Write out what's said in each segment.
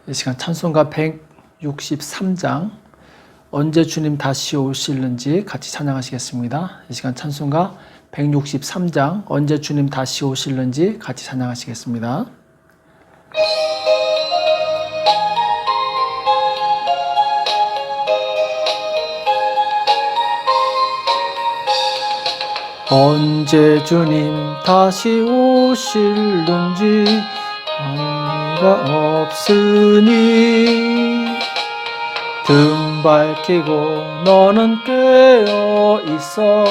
이 시간 찬송가 163장 언제 주님 다시 오실는지 같이 찬양하시겠습니다. 이 시간 찬송가 163장 언제 주님 다시 오실는지 같이 찬양하시겠습니다. 언제 주님 다시 오실는지 알리가 없으니 등 밝히고 너는 깨어 있어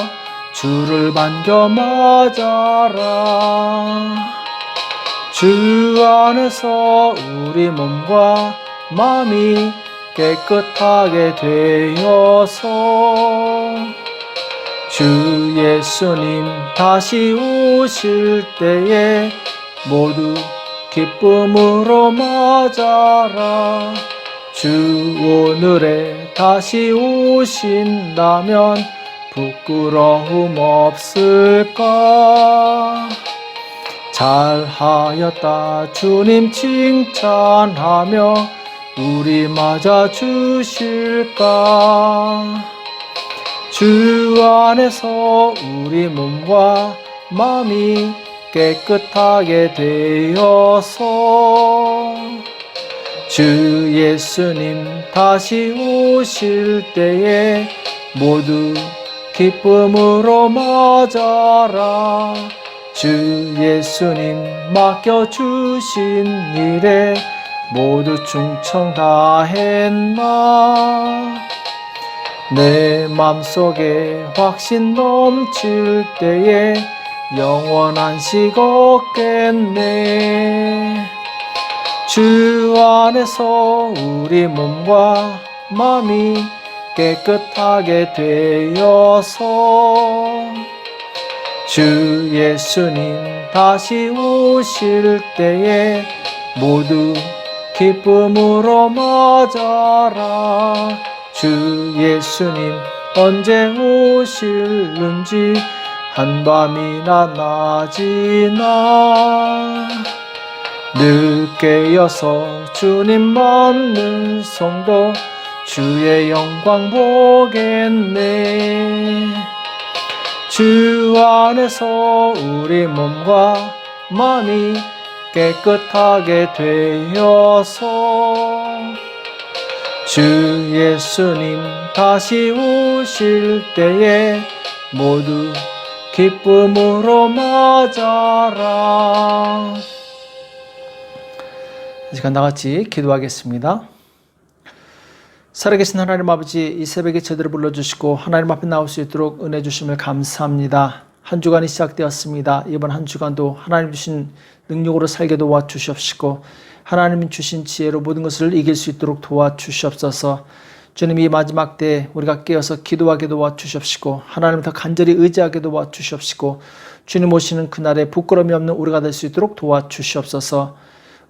주를 반겨 맞아라. 주 안에서 우리 몸과 마음이 깨끗하게 되어서 주 예수님 다시 오실 때에 모두 기쁨으로 맞아라. 주 오늘에 다시 오신다면 부끄러움 없을까? 잘하였다 주님 칭찬하며 우리 맞아 주실까? 주 안에서 우리 몸과 마음이 깨끗하게 되어서 주 예수님 다시 오실 때에 모두 기쁨으로 맞아라. 주 예수님 맡겨주신 일에 모두 충성 다했나. 내 맘속에 확신 넘칠 때에 영원한 식 얻겠네. 주 안에서 우리 몸과 마음이 깨끗하게 되어서 주 예수님 다시 오실 때에 모두 기쁨으로 맞아라. 주 예수님 언제 오실는지 한밤이나 낮이나 늦게여서 주님 맞는 성도 주의 영광 보겠네. 주 안에서 우리 몸과 마음이 깨끗하게 되어서 주 예수님 다시 오실 때에 모두 기쁨으로 맞아라. 이 시간 나같이 기도하겠습니다. 살아계신 하나님 아버지, 이 새벽에 저희들을 불러주시고 하나님 앞에 나올 수 있도록 은혜 주심을 감사합니다. 한 주간이 시작되었습니다. 이번 한 주간도 하나님 주신 능력으로 살게 도와주시옵시고 하나님 주신 지혜로 모든 것을 이길 수 있도록 도와주시옵소서. 주님, 이 마지막 때 우리가 깨어서 기도하게 도와주시옵시고 하나님을 더 간절히 의지하게 도와주시옵시고 주님 오시는 그날에 부끄러움이 없는 우리가 될 수 있도록 도와주시옵소서.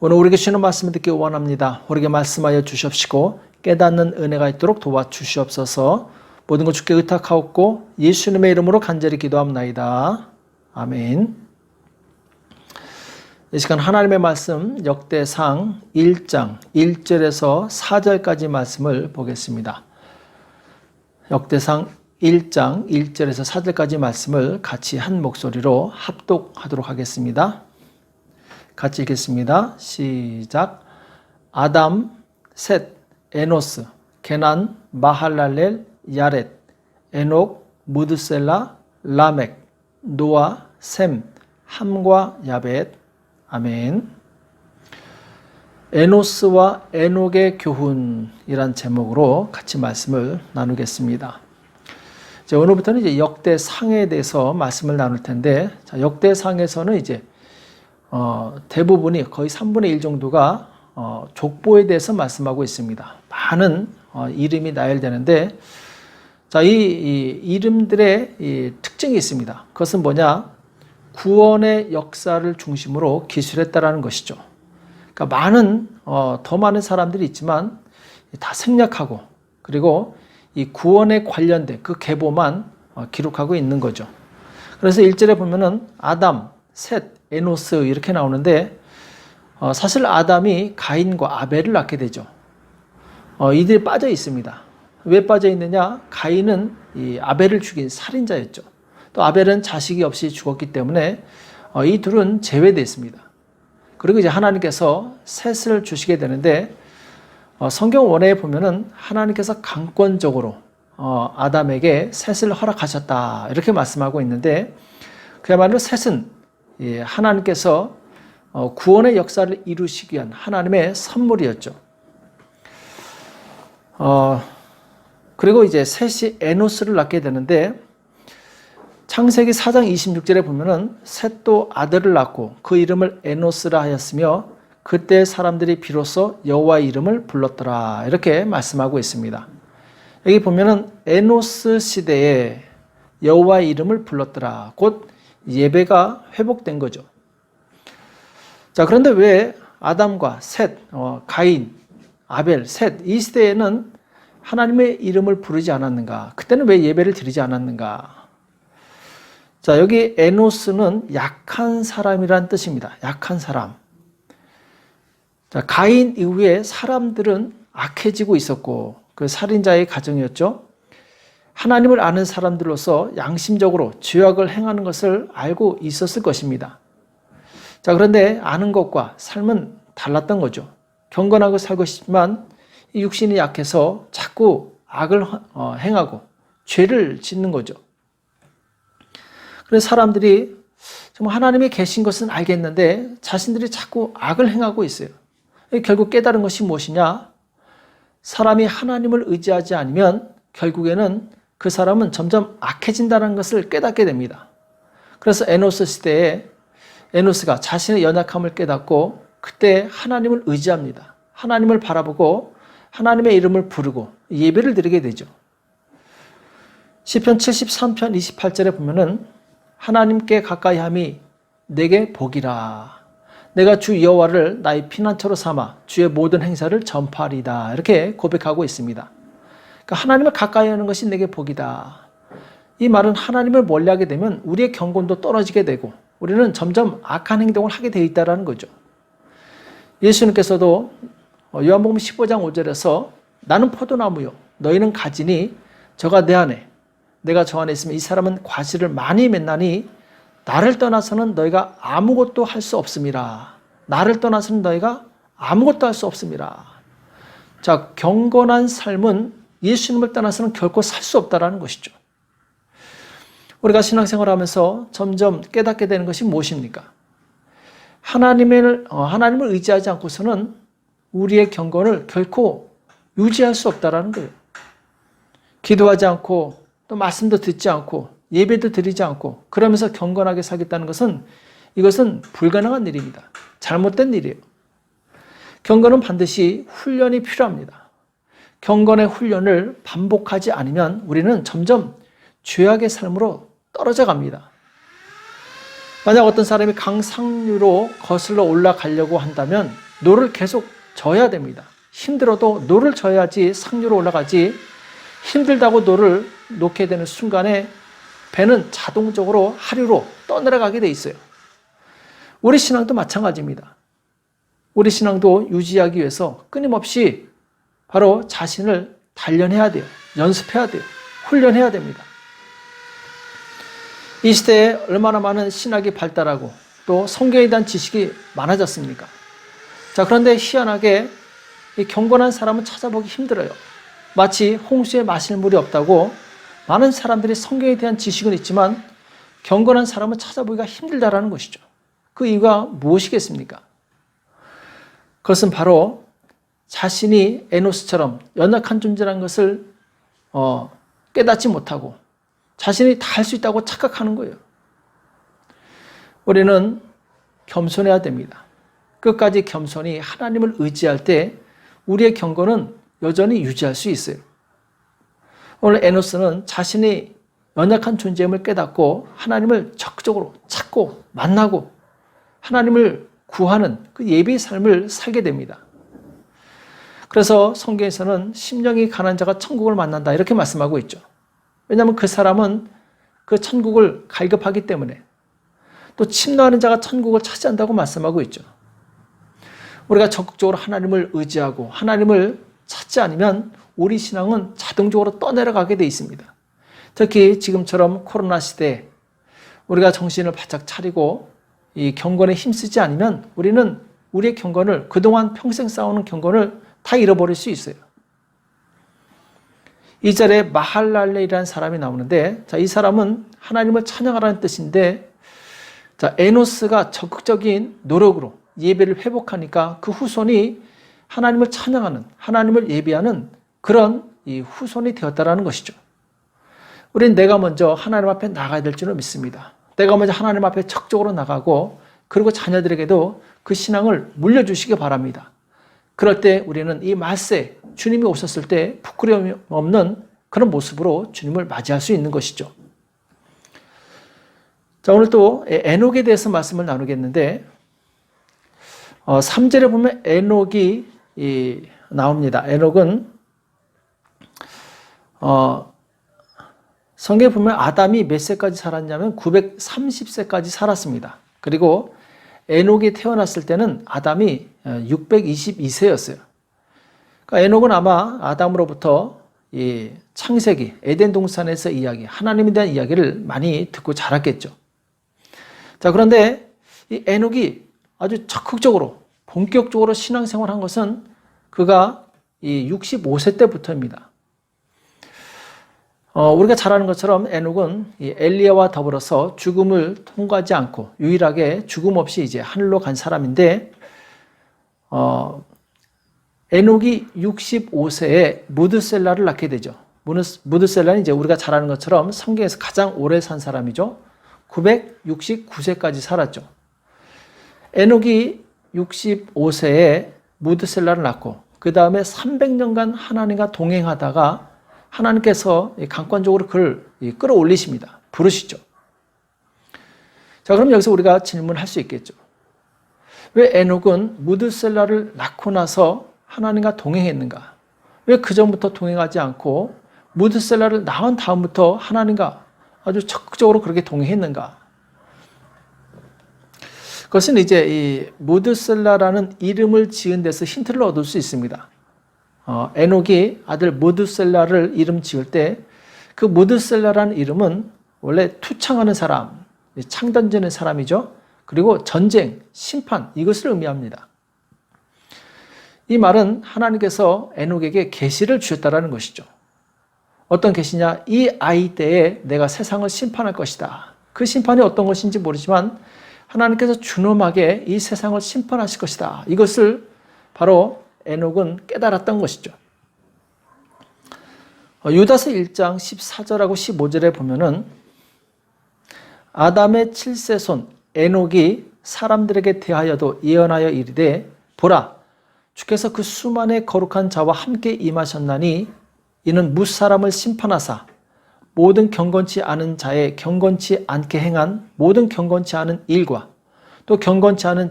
오늘 우리에게 주시는 말씀을 듣기 원합니다. 우리에게 말씀하여 주시옵시고 깨닫는 은혜가 있도록 도와주시옵소서. 모든 것 주께 의탁하옵고 예수님의 이름으로 간절히 기도합나이다. 아멘. 이 시간 하나님의 말씀 역대상 1장 1절에서 4절까지 말씀을 보겠습니다. 역대상 1장 1절에서 4절까지 말씀을 같이 한 목소리로 합독하도록 하겠습니다. 같이 읽겠습니다. 시작. 아담, 셋, 에노스, 게난, 마할랄렐, 야렛, 에녹, 무드셀라, 라멕, 노아, 셈, 함과 야벳. 아멘. 에노스와 에녹의 교훈이란 제목으로 같이 말씀을 나누겠습니다. 자, 오늘부터는 이제 역대상에 대해서 말씀을 나눌 텐데, 자, 역대상에서는 이제 대부분이 거의 3분의 1 정도가 족보에 대해서 말씀하고 있습니다. 많은 이름이 나열되는데, 자, 이 이름들의 이 특징이 있습니다. 그것은 뭐냐? 구원의 역사를 중심으로 기술했다라는 것이죠. 그러니까 더 많은 사람들이 있지만 다 생략하고 그리고 이 구원에 관련된 그 계보만 기록하고 있는 거죠. 그래서 1절에 보면은 아담, 셋, 에노스 이렇게 나오는데 사실 아담이 가인과 아벨을 낳게 되죠. 이들이 빠져 있습니다. 왜 빠져 있느냐? 가인은 이 아벨을 죽인 살인자였죠. 또 아벨은 자식이 없이 죽었기 때문에 이 둘은 제외됐습니다. 그리고 이제 하나님께서 셋을 주시게 되는데 성경 원어에 보면은 하나님께서 강권적으로 아담에게 셋을 허락하셨다 이렇게 말씀하고 있는데, 그야말로 셋은 하나님께서 구원의 역사를 이루시기 위한 하나님의 선물이었죠. 그리고 이제 셋이 에노스를 낳게 되는데, 창세기 4장 26절에 보면은 셋도 아들을 낳고 그 이름을 에노스라 하였으며 그때 사람들이 비로소 여호와의 이름을 불렀더라 이렇게 말씀하고 있습니다. 여기 보면은 에노스 시대에 여호와의 이름을 불렀더라, 곧 예배가 회복된 거죠. 자, 그런데 왜 아담과 셋, 가인, 아벨, 셋, 이 시대에는 하나님의 이름을 부르지 않았는가? 그때는 왜 예배를 드리지 않았는가? 자, 여기 에노스는 약한 사람이란 뜻입니다. 약한 사람. 자, 가인 이후에 사람들은 악해지고 있었고, 그 살인자의 가정이었죠. 하나님을 아는 사람들로서 양심적으로 죄악을 행하는 것을 알고 있었을 것입니다. 자, 그런데 아는 것과 삶은 달랐던 거죠. 경건하고 살고 싶지만 이 육신이 약해서 자꾸 악을 행하고 죄를 짓는 거죠. 그래서 사람들이 정말 하나님이 계신 것은 알겠는데 자신들이 자꾸 악을 행하고 있어요. 결국 깨달은 것이 무엇이냐? 사람이 하나님을 의지하지 않으면 결국에는 그 사람은 점점 악해진다는 것을 깨닫게 됩니다. 그래서 에노스 시대에 에노스가 자신의 연약함을 깨닫고 그때 하나님을 의지합니다. 하나님을 바라보고 하나님의 이름을 부르고 예배를 드리게 되죠. 시편 73편 28절에 보면은 하나님께 가까이 함이 내게 복이라. 내가 주 여호와를 나의 피난처로 삼아 주의 모든 행사를 전파하리다. 이렇게 고백하고 있습니다. 그러니까 하나님을 가까이 하는 것이 내게 복이다. 이 말은 하나님을 멀리하게 되면 우리의 경건도 떨어지게 되고 우리는 점점 악한 행동을 하게 되어 있다는 거죠. 예수님께서도 요한복음 15장 5절에서 나는 포도나무요 너희는 가지니 저가 내 안에 내가 저 안에 있으면 이 사람은 과실을 많이 맺나니 나를 떠나서는 너희가 아무것도 할 수 없음이라. 나를 떠나서는 너희가 아무것도 할 수 없음이라. 자, 경건한 삶은 예수님을 떠나서는 결코 살 수 없다는 것이죠. 우리가 신앙생활을 하면서 점점 깨닫게 되는 것이 무엇입니까? 하나님을 의지하지 않고서는 우리의 경건을 결코 유지할 수 없다는 거예요. 기도하지 않고 또 말씀도 듣지 않고 예배도 드리지 않고 그러면서 경건하게 살겠다는 것은 이것은 불가능한 일입니다. 잘못된 일이에요. 경건은 반드시 훈련이 필요합니다. 경건의 훈련을 반복하지 않으면 우리는 점점 죄악의 삶으로 떨어져 갑니다. 만약 어떤 사람이 강상류로 거슬러 올라가려고 한다면 노를 계속 져야 됩니다. 힘들어도 노를 져야지 상류로 올라가지, 힘들다고 노를 놓게 되는 순간에 배는 자동적으로 하류로 떠내려가게 돼 있어요. 우리 신앙도 마찬가지입니다. 우리 신앙도 유지하기 위해서 끊임없이 바로 자신을 단련해야 돼요. 연습해야 돼요. 훈련해야 됩니다. 이 시대에 얼마나 많은 신학이 발달하고 또 성경에 대한 지식이 많아졌습니까? 자, 그런데 희한하게 이 경건한 사람은 찾아보기 힘들어요. 마치 홍수에 마실 물이 없다고 많은 사람들이 성경에 대한 지식은 있지만 경건한 사람은 찾아보기가 힘들다라는 것이죠. 그 이유가 무엇이겠습니까? 그것은 바로 자신이 에노스처럼 연약한 존재라는 것을 깨닫지 못하고 자신이 다 할 수 있다고 착각하는 거예요. 우리는 겸손해야 됩니다. 끝까지 겸손히 하나님을 의지할 때 우리의 경건은 여전히 유지할 수 있어요. 오늘 에노스는 자신이 연약한 존재임을 깨닫고 하나님을 적극적으로 찾고 만나고 하나님을 구하는 그 예배의 삶을 살게 됩니다. 그래서 성경에서는 심령이 가난한 자가 천국을 만난다 이렇게 말씀하고 있죠. 왜냐하면 그 사람은 그 천국을 갈급하기 때문에, 또 침노하는 자가 천국을 차지한다고 말씀하고 있죠. 우리가 적극적으로 하나님을 의지하고 하나님을 찾지 않으면 우리 신앙은 자동적으로 떠내려가게 돼 있습니다. 특히 지금처럼 코로나 시대에 우리가 정신을 바짝 차리고 이 경건에 힘쓰지 않으면 우리는 우리의 경건을, 그동안 평생 쌓아오는 경건을 다 잃어버릴 수 있어요. 2절에 마할랄레이라는 사람이 나오는데, 자, 이 사람은 하나님을 찬양하라는 뜻인데, 자, 에노스가 적극적인 노력으로 예배를 회복하니까 그 후손이 하나님을 찬양하는, 하나님을 예배하는 그런 이 후손이 되었다라는 것이죠. 우린 내가 먼저 하나님 앞에 나가야 될 줄을 믿습니다. 내가 먼저 하나님 앞에 적극적으로 나가고, 그리고 자녀들에게도 그 신앙을 물려주시기 바랍니다. 그럴 때 우리는 이 말세, 주님이 오셨을 때 부끄러움이 없는 그런 모습으로 주님을 맞이할 수 있는 것이죠. 자, 오늘 또 에녹에 대해서 말씀을 나누겠는데, 3절에 보면 에녹이 나옵니다. 에녹은 성경에 보면 아담이 몇 세까지 살았냐면 930세까지 살았습니다. 그리고 에녹이 태어났을 때는 아담이 622세였어요. 그러니까 에녹은 아마 아담으로부터 이 창세기, 에덴 동산에서 이야기, 하나님에 대한 이야기를 많이 듣고 자랐겠죠. 자, 그런데 이 에녹이 아주 적극적으로, 본격적으로 신앙생활을 한 것은 그가 이 65세 때부터입니다. 우리가 잘 아는 것처럼 에녹은 이 엘리야와 더불어서 죽음을 통과하지 않고 유일하게 죽음 없이 이제 하늘로 간 사람인데, 에녹이 65세에 무드셀라를 낳게 되죠. 무드셀라는 이제 우리가 잘 아는 것처럼 성경에서 가장 오래 산 사람이죠. 969세까지 살았죠. 에녹이 65세에 무드셀라를 낳고 그 다음에 300년간 하나님과 동행하다가 하나님께서 강권적으로 그를 끌어올리십니다. 부르시죠. 자, 그럼 여기서 우리가 질문할 수 있겠죠. 왜 에녹은 무드셀라를 낳고 나서 하나님과 동행했는가? 왜 그 전부터 동행하지 않고 무드셀라를 낳은 다음부터 하나님과 아주 적극적으로 그렇게 동행했는가? 그것은 이제 이 무드셀라라는 이름을 지은 데서 힌트를 얻을 수 있습니다. 에녹이 아들 무드셀라를 이름 지을 때 그 무드셀라라는 이름은 원래 투창하는 사람, 창던지는 사람이죠. 그리고 전쟁, 심판, 이것을 의미합니다. 이 말은 하나님께서 에녹에게 계시를 주셨다라는 것이죠. 어떤 계시냐? 이 아이 때에 내가 세상을 심판할 것이다. 그 심판이 어떤 것인지 모르지만 하나님께서 준엄하게 이 세상을 심판하실 것이다. 이것을 바로 에녹은 깨달았던 것이죠. 유다서 1장 14절하고 15절에 보면은 아담의 7세손 에녹이 사람들에게 대하여도 예언하여 이르되 보라 주께서 그 수만의 거룩한 자와 함께 임하셨나니 이는 무사람을 심판하사 모든 경건치 않은 자의 경건치 않게 행한 모든 경건치 않은 일과 또 경건치 않은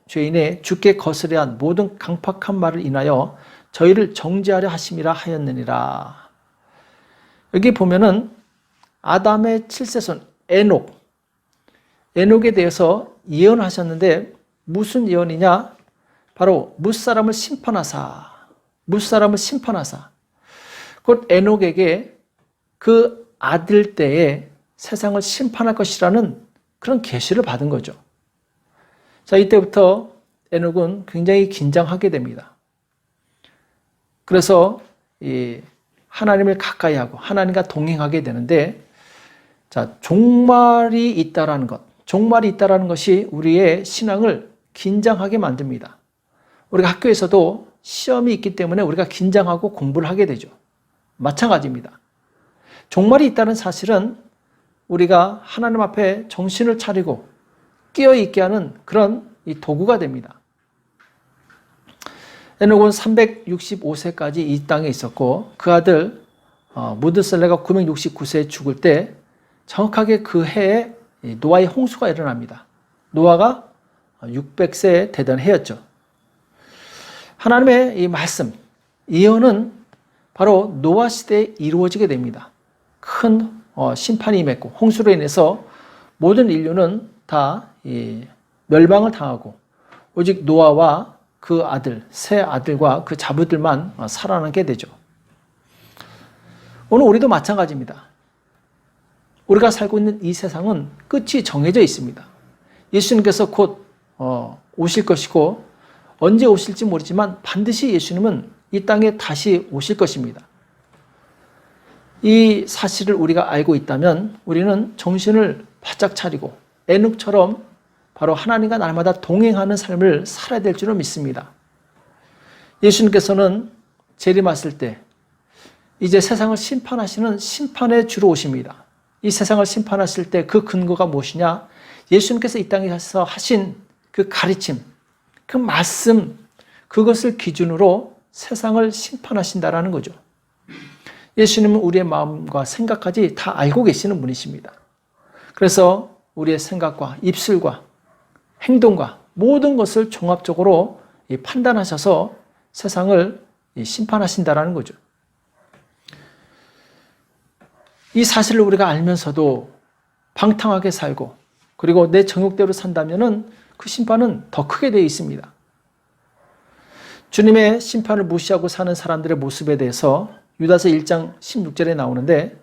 죄인의 주께 거스려 한 모든 강팍한 말을 인하여 저희를 정죄하려 하심이라 하였느니라. 여기 보면은 아담의 7세손 에녹에 대해서 예언하셨는데 무슨 예언이냐? 바로 무사람을 심판하사 곧 에녹에게 그 아들 때에 세상을 심판할 것이라는 그런 계시를 받은 거죠. 자, 이때부터 에녹은 굉장히 긴장하게 됩니다. 그래서 이 하나님을 가까이 하고 하나님과 동행하게 되는데, 자, 종말이 있다라는 것이 우리의 신앙을 긴장하게 만듭니다. 우리가 학교에서도 시험이 있기 때문에 우리가 긴장하고 공부를 하게 되죠. 마찬가지입니다. 종말이 있다는 사실은 우리가 하나님 앞에 정신을 차리고 깨어있게 하는 그런 이 도구가 됩니다. 에녹은 365세까지 이 땅에 있었고 그 아들 무드셀라가 969세에 죽을 때 정확하게 그 해에 노아의 홍수가 일어납니다. 노아가 600세 되던 해였죠. 하나님의 이 말씀, 예언은 바로 노아 시대에 이루어지게 됩니다. 큰 심판이 임했고 홍수로 인해서 모든 인류는 다 멸망을 당하고 오직 노아와 그 아들, 세 아들과 그 자부들만 살아남게 되죠. 오늘 우리도 마찬가지입니다. 우리가 살고 있는 이 세상은 끝이 정해져 있습니다. 예수님께서 곧 오실 것이고 언제 오실지 모르지만 반드시 예수님은 이 땅에 다시 오실 것입니다. 이 사실을 우리가 알고 있다면 우리는 정신을 바짝 차리고 에녹처럼 바로 하나님과 날마다 동행하는 삶을 살아야 될 줄을 믿습니다. 예수님께서는 재림하실 때 이제 세상을 심판하시는 심판의 주로 오십니다. 이 세상을 심판하실 때 그 근거가 무엇이냐? 예수님께서 이 땅에서 하신 그 가르침, 그 말씀, 그것을 기준으로 세상을 심판하신다라는 거죠. 예수님은 우리의 마음과 생각까지 다 알고 계시는 분이십니다. 그래서 우리의 생각과 입술과 행동과 모든 것을 종합적으로 판단하셔서 세상을 심판하신다라는 거죠. 이 사실을 우리가 알면서도 방탕하게 살고 그리고 내 정욕대로 산다면은 그 심판은 더 크게 되어 있습니다. 주님의 심판을 무시하고 사는 사람들의 모습에 대해서 유다서 1장 16절에 나오는데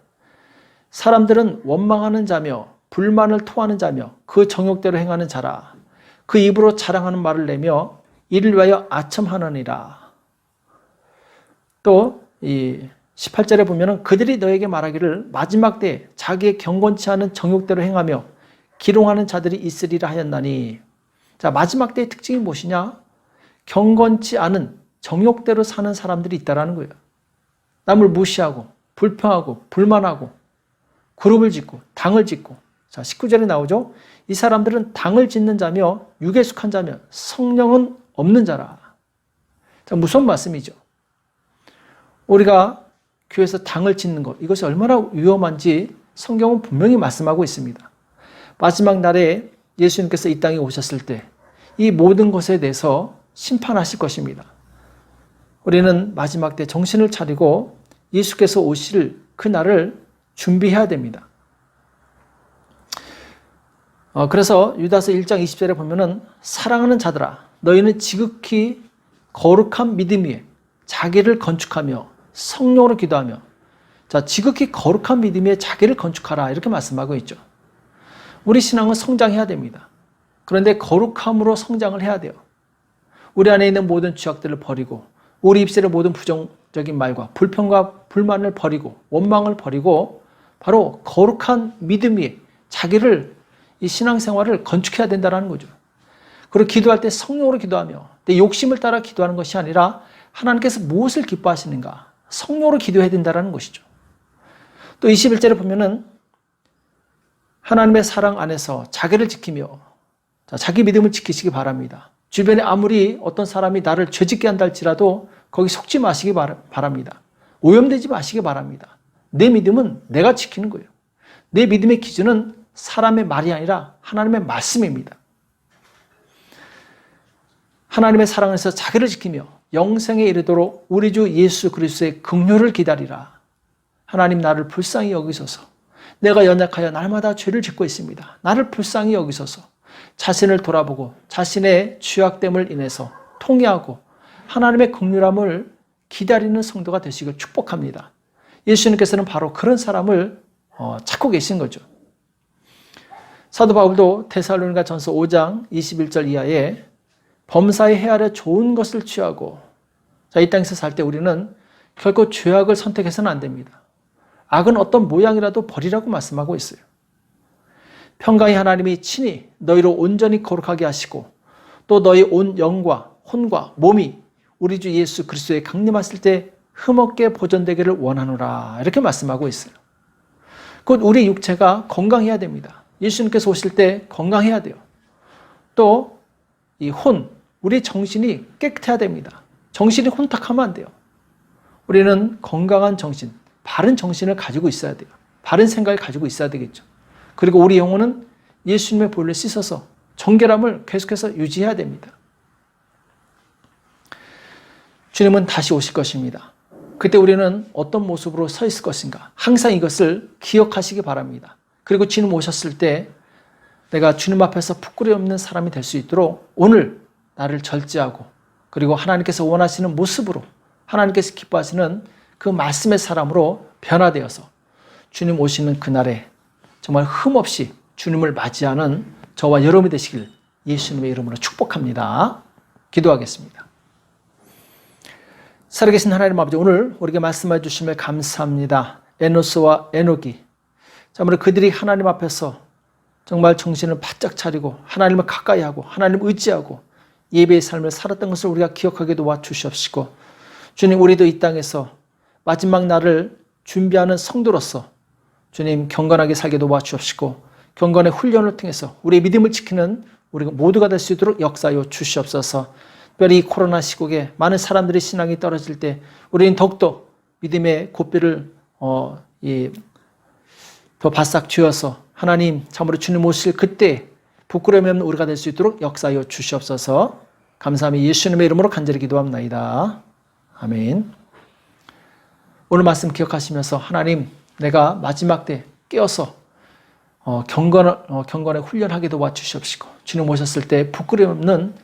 사람들은 원망하는 자며 불만을 토하는 자며 그 정욕대로 행하는 자라. 그 입으로 자랑하는 말을 내며 이를 위하여 아첨하느니라. 또 이 18절에 보면은 그들이 너에게 말하기를 마지막 때에 자기의 경건치 않은 정욕대로 행하며 기롱하는 자들이 있으리라 하였나니. 자, 마지막 때의 특징이 무엇이냐? 경건치 않은 정욕대로 사는 사람들이 있다라는 거예요. 남을 무시하고 불평하고 불만하고 그룹을 짓고 당을 짓고. 자, 19절에 나오죠. 이 사람들은 당을 짓는 자며 육에 속한 자며 성령은 없는 자라. 자, 무서운 말씀이죠. 우리가 교회에서 당을 짓는 것, 이것이 얼마나 위험한지 성경은 분명히 말씀하고 있습니다. 마지막 날에 예수님께서 이 땅에 오셨을 때 이 모든 것에 대해서 심판하실 것입니다. 우리는 마지막 때 정신을 차리고 예수께서 오실 그 날을 준비해야 됩니다. 그래서 유다서 1장 20절에 보면은 사랑하는 자들아 너희는 지극히 거룩한 믿음 위에 자기를 건축하며 성령으로 기도하며. 자, 지극히 거룩한 믿음 위에 자기를 건축하라 이렇게 말씀하고 있죠. 우리 신앙은 성장해야 됩니다. 그런데 거룩함으로 성장을 해야 돼요. 우리 안에 있는 모든 죄악들을 버리고 우리 입술의 모든 부정적인 말과 불평과 불만을 버리고 원망을 버리고 바로 거룩한 믿음 위에 자기를 이 신앙생활을 건축해야 된다는 거죠. 그리고 기도할 때 성령으로 기도하며 내 욕심을 따라 기도하는 것이 아니라 하나님께서 무엇을 기뻐하시는가 성령으로 기도해야 된다는 것이죠. 또 21절에 보면은 하나님의 사랑 안에서 자기를 지키며 자기 믿음을 지키시기 바랍니다. 주변에 아무리 어떤 사람이 나를 죄짓게 한다 할지라도 거기 속지 마시기 바랍니다. 오염되지 마시기 바랍니다. 내 믿음은 내가 지키는 거예요. 내 믿음의 기준은 사람의 말이 아니라 하나님의 말씀입니다. 하나님의 사랑 안에서 자기를 지키며 영생에 이르도록 우리 주 예수 그리스도의 긍휼을 기다리라. 하나님 나를 불쌍히 여기소서. 내가 연약하여 날마다 죄를 짓고 있습니다. 나를 불쌍히 여기소서. 자신을 돌아보고 자신의 죄악됨을 인해서 통회하고 하나님의 긍휼함을 기다리는 성도가 되시길 축복합니다. 예수님께서는 바로 그런 사람을 찾고 계신 거죠. 사도 바울도 데살로니가 전서 5장 21절 이하에 범사의 해 아래 좋은 것을 취하고. 자, 이 땅에서 살 때 우리는 결코 죄악을 선택해서는 안 됩니다. 악은 어떤 모양이라도 버리라고 말씀하고 있어요. 평강의 하나님이 친히 너희로 온전히 거룩하게 하시고 또 너희 온 영과 혼과 몸이 우리 주 예수 그리스도에 강림하실 때 흠없게 보존되기를 원하노라 이렇게 말씀하고 있어요. 곧 우리 육체가 건강해야 됩니다. 예수님께서 오실 때 건강해야 돼요. 또 이 우리 정신이 깨끗해야 됩니다. 정신이 혼탁하면 안 돼요. 우리는 건강한 정신, 바른 정신을 가지고 있어야 돼요. 바른 생각을 가지고 있어야 되겠죠. 그리고 우리 영혼은 예수님의 보혈로 씻어서 정결함을 계속해서 유지해야 됩니다. 주님은 다시 오실 것입니다. 그때 우리는 어떤 모습으로 서 있을 것인가? 항상 이것을 기억하시기 바랍니다. 그리고 주님 오셨을 때 내가 주님 앞에서 부끄러움 없는 사람이 될 수 있도록 오늘 나를 절제하고 그리고 하나님께서 원하시는 모습으로 하나님께서 기뻐하시는 그 말씀의 사람으로 변화되어서 주님 오시는 그날에 정말 흠없이 주님을 맞이하는 저와 여러분이 되시길 예수님의 이름으로 축복합니다. 기도하겠습니다. 살아계신 하나님 아버지, 오늘 우리에게 말씀해 주심에 감사합니다. 에노스와 에녹이 정말 그들이 하나님 앞에서 정말 정신을 바짝 차리고 하나님을 가까이 하고 하나님을 의지하고 예배의 삶을 살았던 것을 우리가 기억하게 도와주시옵시고, 주님, 우리도 이 땅에서 마지막 날을 준비하는 성도로서 주님 경건하게 살게 도와주옵시고, 경건의 훈련을 통해서 우리의 믿음을 지키는 우리가 모두가 될 수 있도록 역사하여 주시옵소서. 특별히 이 코로나 시국에 많은 사람들의 신앙이 떨어질 때 우리는 더욱더 믿음의 고삐를 더 바싹 쥐어서 하나님 참으로 주님 오실 그때 부끄러움이 없는 우리가 될 수 있도록 역사하여 주시옵소서. 감사하며 예수님의 이름으로 간절히 기도합나이다. 아멘. 오늘 말씀 기억하시면서 하나님, 내가 마지막 때 깨어서 경건의 훈련하게 도와주시옵시고, 주님 오셨을 때 부끄러움 없는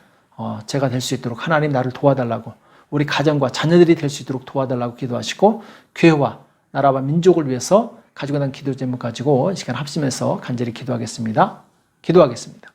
제가 될 수 있도록 하나님 나를 도와달라고, 우리 가정과 자녀들이 될 수 있도록 도와달라고 기도하시고, 교회와 나라와 민족을 위해서 가지고 난 기도 제목 가지고 이 시간 합심해서 간절히 기도하겠습니다. 기도하겠습니다.